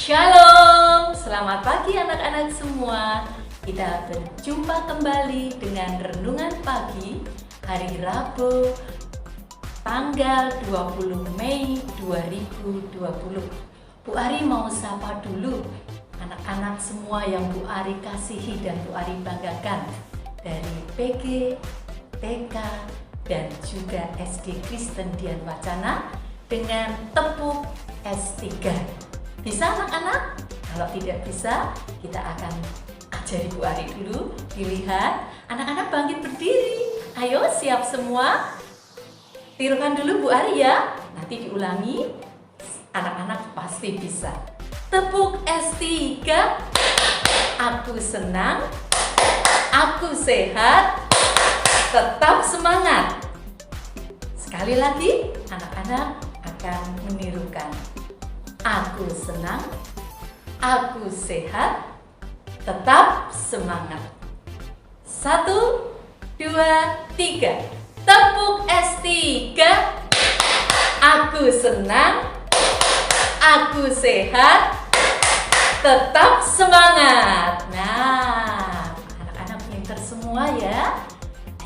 Shalom, selamat pagi anak-anak semua. Kita berjumpa kembali dengan Renungan Pagi hari Rabu tanggal 20 Mei 2020. Bu Ari mau sapa dulu anak-anak semua yang Bu Ari kasihi dan Bu Ari banggakan dari PG, TK, dan juga SD Kristen Dian Wacana dengan tepuk S3. Bisa anak-anak? Kalau tidak bisa, kita akan ajari Bu Ari dulu. Dilihat, anak-anak bangkit berdiri. Ayo, siap semua? Tirukan dulu Bu Ari ya. Nanti diulangi. Anak-anak pasti bisa. Tepuk S3. Aku senang. Aku sehat. Tetap semangat. Sekali lagi, anak-anak akan menirukan. Aku senang, aku sehat, tetap semangat. 1, 2, 3. Tepuk S3. Aku senang, aku sehat, tetap semangat. Nah, anak-anak pintar semua ya.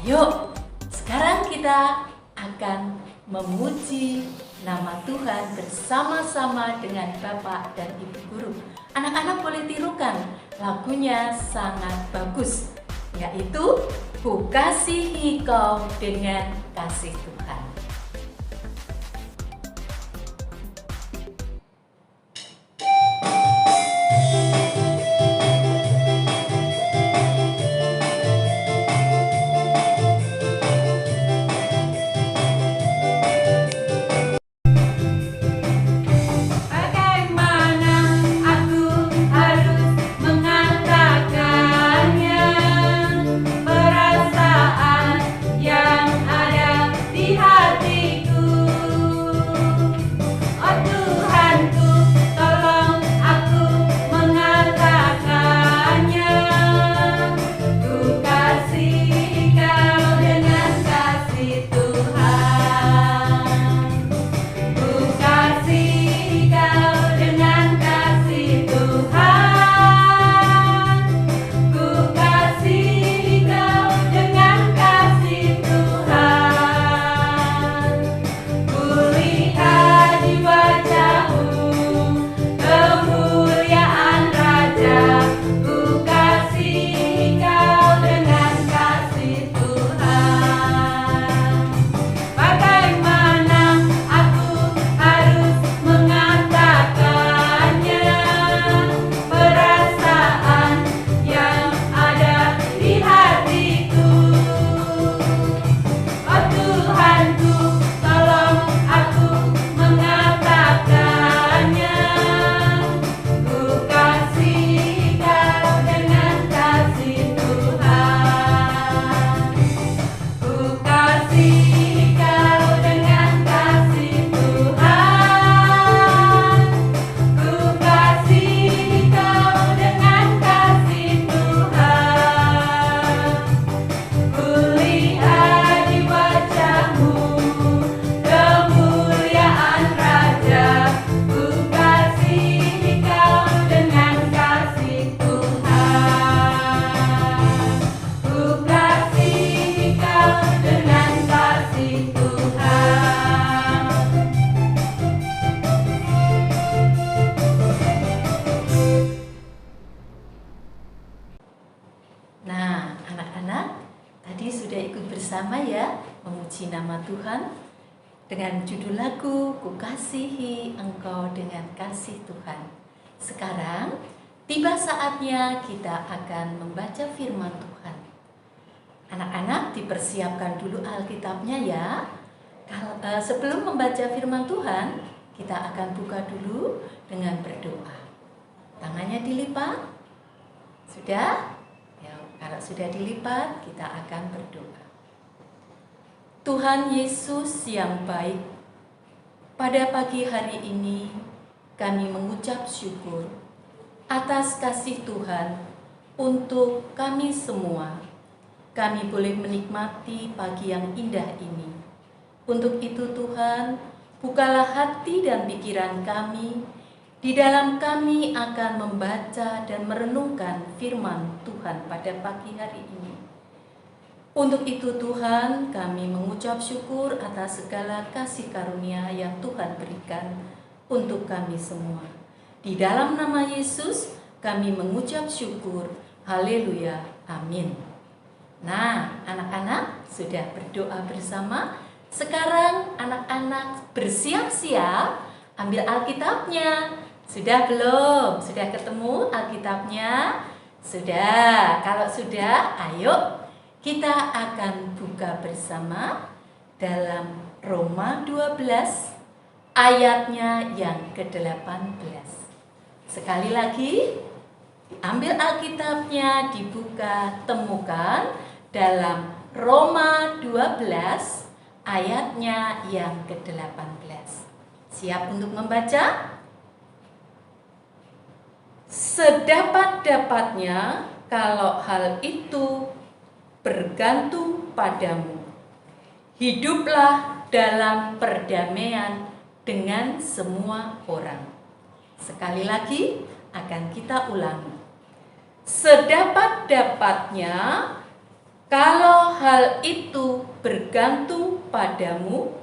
Ayo, sekarang kita akan memuji nama Tuhan bersama-sama dengan Bapak dan Ibu Guru. Anak-anak boleh tirukan, lagunya sangat bagus, yaitu Ku Kasihi Kau dengan Kasih Tuhan. Nah, anak-anak, tadi sudah ikut bersama ya memuji nama Tuhan dengan judul lagu Ku Kasihi Engkau dengan Kasih Tuhan. Sekarang tiba saatnya kita akan membaca firman Tuhan. Anak-anak dipersiapkan dulu Alkitabnya ya. Sebelum membaca firman Tuhan, kita akan buka dulu dengan berdoa. Tangannya dilipat. Sudah? Kalau sudah dilipat, kita akan berdoa. Tuhan Yesus yang baik, pada pagi hari ini kami mengucap syukur atas kasih Tuhan untuk kami semua. Kami boleh menikmati pagi yang indah ini. Untuk itu Tuhan, bukalah hati dan pikiran kami Di dalam kami akan membaca dan merenungkan firman Tuhan pada pagi hari ini. Untuk itu Tuhan, kami mengucap syukur atas segala kasih karunia yang Tuhan berikan untuk kami semua. Di dalam nama Yesus, kami mengucap syukur. Haleluya. Amin. Nah, anak-anak sudah berdoa bersama. Sekarang anak-anak bersiap-siap ambil Alkitabnya. Sudah belum? Sudah ketemu Alkitabnya? Sudah. Kalau sudah, ayo kita akan buka bersama dalam Roma 12 ayatnya yang ke-18. Sekali lagi, ambil Alkitabnya, dibuka, temukan dalam Roma 12 ayatnya yang ke-18. Siap untuk membaca? Sedapat-dapatnya kalau hal itu bergantung padamu, hiduplah dalam perdamaian dengan semua orang. Sekali lagi akan kita ulangi. Sedapat-dapatnya kalau hal itu bergantung padamu,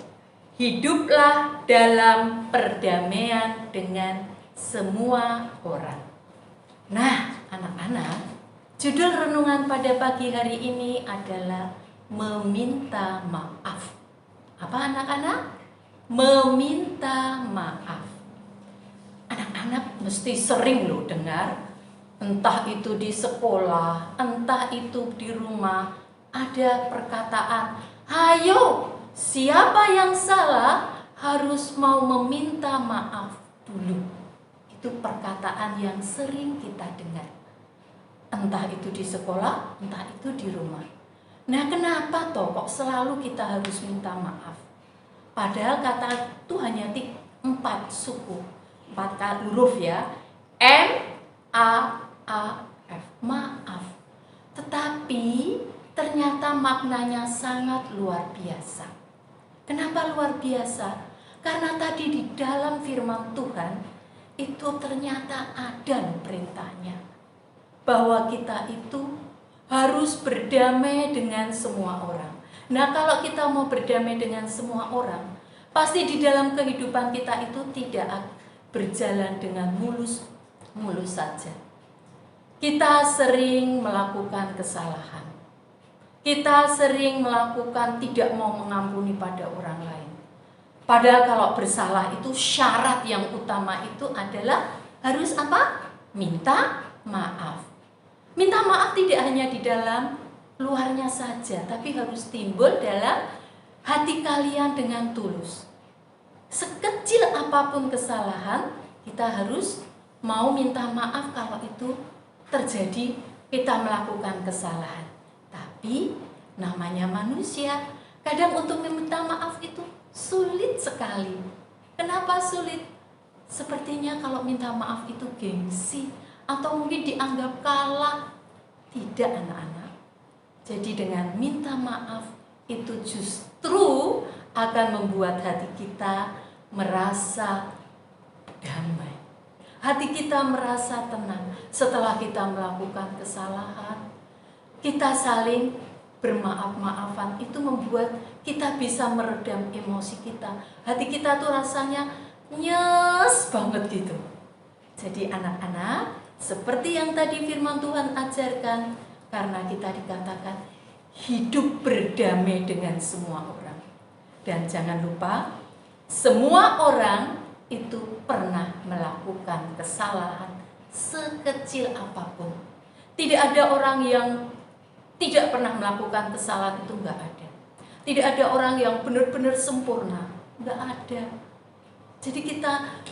hiduplah dalam perdamaian dengan semua orang. Nah, anak-anak, judul renungan pada pagi hari ini adalah meminta maaf. Apa anak-anak? Meminta maaf. Anak-anak mesti sering loh dengar, entah itu di sekolah, entah itu di rumah, ada perkataan, "Hayo, siapa yang salah harus mau meminta maaf dulu." Itu perkataan yang sering kita dengar. Entah itu di sekolah, entah itu di rumah. Nah, kenapa toh kok selalu kita harus minta maaf? Padahal kata itu hanya 4 suku, 4 huruf ya. M-A-A-F, maaf. Tetapi ternyata maknanya sangat luar biasa. Kenapa luar biasa? Karena tadi di dalam firman Tuhan itu ternyata ada perintahnya, bahwa kita itu harus berdamai dengan semua orang. Nah, kalau kita mau berdamai dengan semua orang, pasti di dalam kehidupan kita itu tidak berjalan dengan mulus saja. Kita sering melakukan kesalahan. Kita sering melakukan tidak mau mengampuni pada orang lain. Padahal kalau bersalah itu syarat yang utama itu adalah harus apa? Minta maaf. Minta maaf tidak hanya di dalam luarnya saja, tapi harus timbul dalam hati kalian dengan tulus. Sekecil apapun kesalahan, kita harus mau minta maaf kalau itu terjadi, kita melakukan kesalahan. Tapi namanya manusia, kadang untuk meminta maaf itu sulit sekali. Kenapa sulit? Sepertinya kalau minta maaf itu gengsi atau mungkin dianggap kalah. Tidak, anak-anak. Jadi dengan minta maaf itu justru akan membuat hati kita merasa damai. Hati kita merasa tenang setelah kita melakukan kesalahan. Kita saling bermaaf-maafan, itu membuat kita bisa meredam emosi kita. Hati kita tuh rasanya nyes banget gitu. Jadi anak-anak, seperti yang tadi firman Tuhan ajarkan, karena kita dikatakan hidup berdamai dengan semua orang. Dan jangan lupa, semua orang itu pernah melakukan kesalahan sekecil apapun. Tidak ada orang yang tidak pernah melakukan kesalahan, itu enggak ada. Tidak ada orang yang benar-benar sempurna, enggak ada. Jadi kita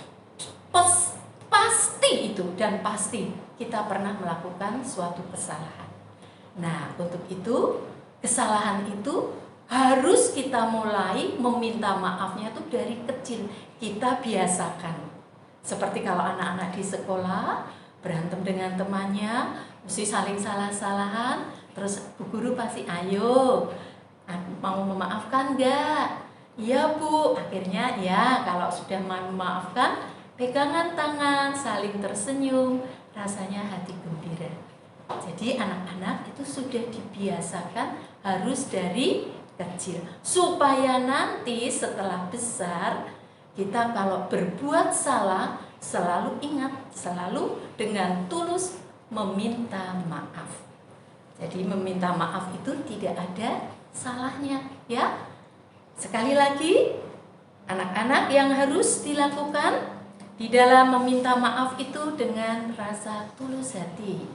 pasti itu, dan pasti kita pernah melakukan suatu kesalahan. Nah, untuk itu, kesalahan itu harus kita mulai meminta maafnya itu dari kecil. Kita biasakan. Seperti kalau anak-anak di sekolah berantem dengan temannya, mesti saling salah-salahan. Terus bu guru pasti, "Ayo, mau memaafkan enggak?" "Iya bu." Akhirnya ya kalau sudah mau memaafkan, pegangan tangan, saling tersenyum, rasanya hati gembira. Jadi anak-anak itu sudah dibiasakan harus dari kecil, supaya nanti setelah besar kita kalau berbuat salah selalu ingat, selalu dengan tulus meminta maaf. Jadi meminta maaf itu tidak ada salahnya, ya. Sekali lagi, anak-anak yang harus dilakukan di dalam meminta maaf itu dengan rasa tulus hati,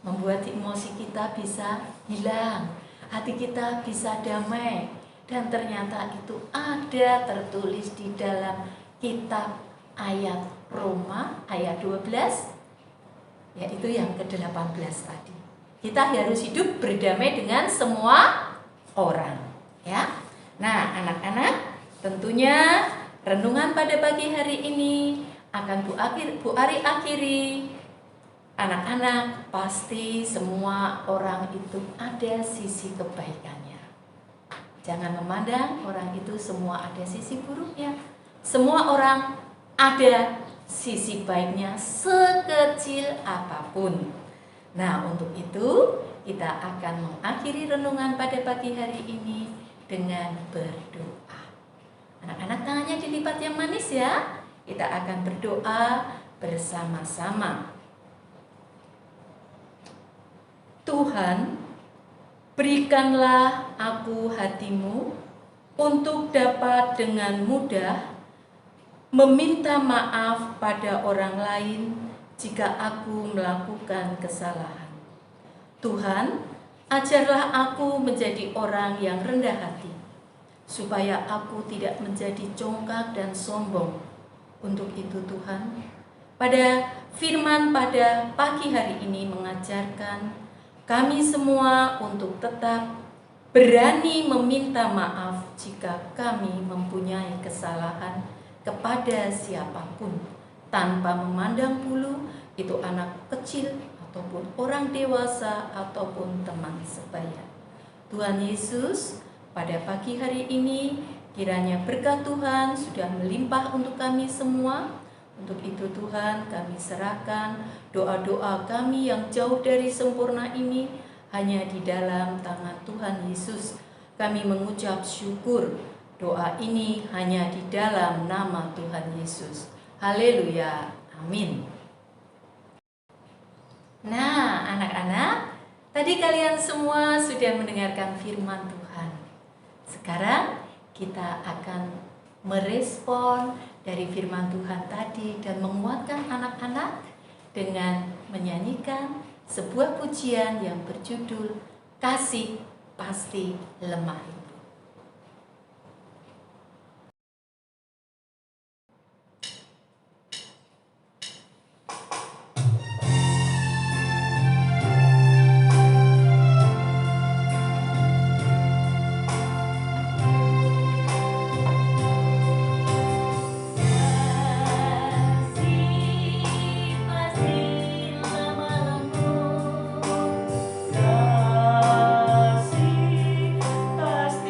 membuat emosi kita bisa hilang, hati kita bisa damai. Dan ternyata itu ada tertulis di dalam kitab ayat Roma ayat 12, yaitu yang ke-18 tadi. Kita harus hidup berdamai dengan semua orang, ya. Nah, anak-anak, tentunya renungan pada pagi hari ini akan Bu Ari akhiri. Anak-anak, pasti semua orang itu ada sisi kebaikannya. Jangan memandang orang itu semua ada sisi buruknya. Semua orang ada sisi baiknya sekecil apapun. Nah, untuk itu kita akan mengakhiri renungan pada pagi hari ini dengan berdoa. Anak-anak, tangannya dilipat yang manis ya. Kita akan berdoa bersama-sama. Tuhan, berikanlah aku hatimu untuk dapat dengan mudah meminta maaf pada orang lain jika aku melakukan kesalahan. Tuhan, ajarlah aku menjadi orang yang rendah hati, supaya aku tidak menjadi congkak dan sombong. Untuk itu Tuhan, pada firman pada pagi hari ini mengajarkan kami semua untuk tetap berani meminta maaf jika kami mempunyai kesalahan kepada siapapun, tanpa memandang bulu itu anak kecil ataupun orang dewasa ataupun teman sebaya. Tuhan Yesus, pada pagi hari ini kiranya berkat Tuhan sudah melimpah untuk kami semua. Untuk itu Tuhan, kami serahkan doa-doa kami yang jauh dari sempurna ini hanya di dalam tangan Tuhan Yesus. Kami mengucap syukur, doa ini hanya di dalam nama Tuhan Yesus. Haleluya, amin. Nah, anak-anak, tadi kalian semua sudah mendengarkan firman Tuhan. Sekarang kita akan merespon dari firman Tuhan tadi dan menguatkan anak-anak dengan menyanyikan sebuah pujian yang berjudul Kasih Pasti Lemah. Pasti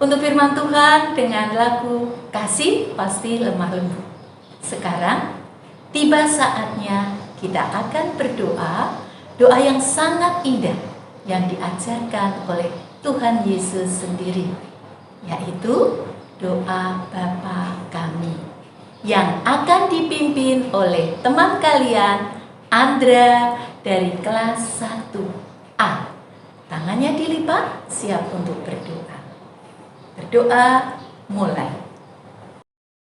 untuk firman Tuhan dengan lagu Kasih Pasti Lemah Lembut. Sekarang tiba saatnya kita akan berdoa, doa yang sangat indah yang diajarkan oleh Tuhan Yesus sendiri, yaitu doa Bapa Kami, yang akan dipimpin oleh teman kalian Andra dari kelas 1A. Tangannya dilipat, siap untuk berdoa. Berdoa mulai.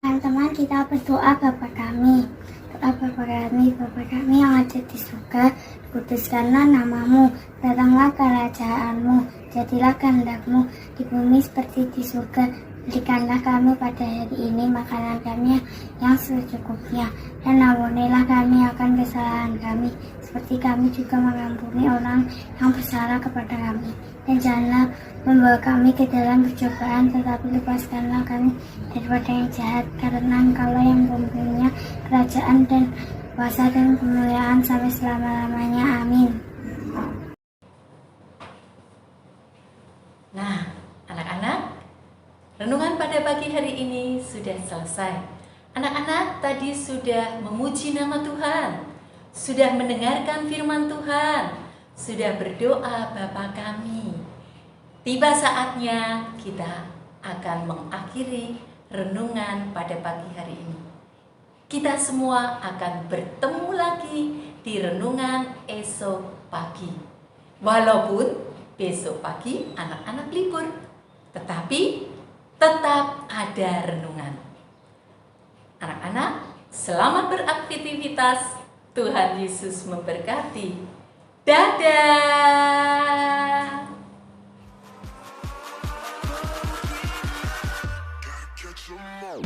Teman-teman, kita berdoa Bapa kami. Doa Bapa kami yang ada di surga, dikuduskanlah namamu, datanglah kerajaanmu, jadilah kehendakmu di bumi seperti di surga. Berikanlah kami pada hari ini makanan kami yang secukupnya, dan ampunilah kami akan kesalahan kami, seperti kami juga mengampuni orang yang bersalah kepada kami. Dan janganlah membawa kami ke dalam percobaan, tetapi lepaskanlah kami daripada yang jahat, karena Engkaulah yang mempunyai kerajaan dan kuasa dan kemuliaan sampai selama-lamanya. Amin. Nah, anak-anak, renungan pada pagi hari ini sudah selesai. Anak-anak tadi sudah memuji nama Tuhan, sudah mendengarkan firman Tuhan, sudah berdoa Bapa Kami. Tiba saatnya kita akan mengakhiri renungan pada pagi hari ini. Kita semua akan bertemu lagi di renungan esok pagi. Walaupun besok pagi anak-anak libur, tetapi tetap ada renungan. Anak-anak, selamat beraktivitas. Tuhan Yesus memberkati. Dadah. Catch 'em all.